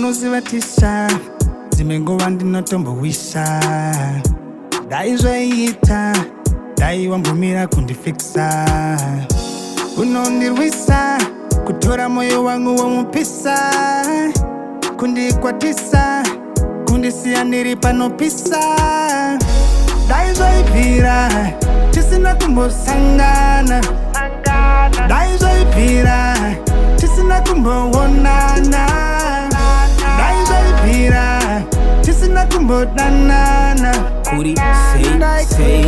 unozivatisha dzimwe nguva ndinotombowisha dai zvaita dai wambomira kundifikisa unondirwisa kutora moyo wangu womupisa kundikwatisa kundisiya ndiri panopisa dai zvaibvira tisina kumbosangana dai zvaibvira tisina kumboonana dai zvaibvira tisina kumbodanana Booty, say,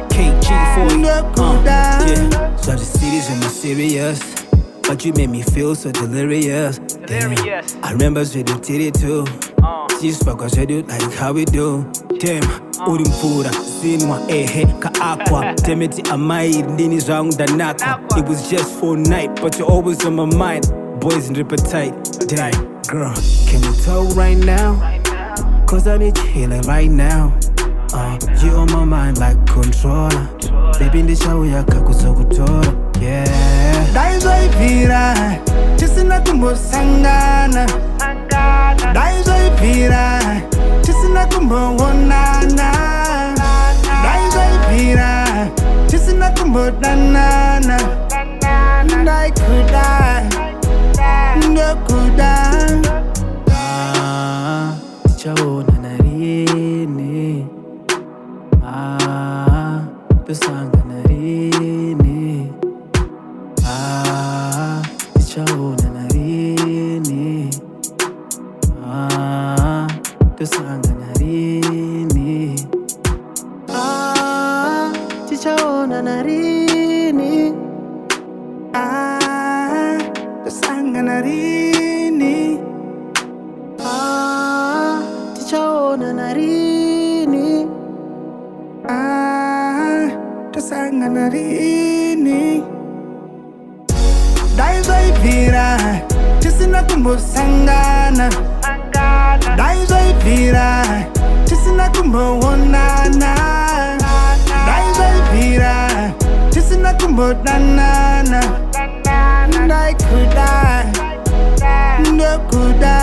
Kaygee for you, yeah. So the cities in my serious, but you made me feel so delirious. Damn, I remember when you did it too. Just because I do like how we do. Damn, urimfura, zinwa, ka aqua. Temeti amai, ndini zangu danaka. It was just for night, but you're always on my mind. Boys in appetite, damn, girl, can we talk right now? Cause I need you healing right now. You on my mind like controller. Baby in the shower yakakusokutora, yeah. Dai zvaibvira tisina kumbosangana dai zvaibvira tisina kumboonana dai zvaibvira tisina kumbodanana ndaikuda ndokuda tichaonana rini tosangana rini tichaonana rini tosangana rini tichaonana rini tosangana rini tichaonana rini tosangana rini dai zvaibvira tisina kumbosangana dai zvaibvira tisina kumboonana dai zvaibvira tisina kumbodanana ndaikuda ndokuda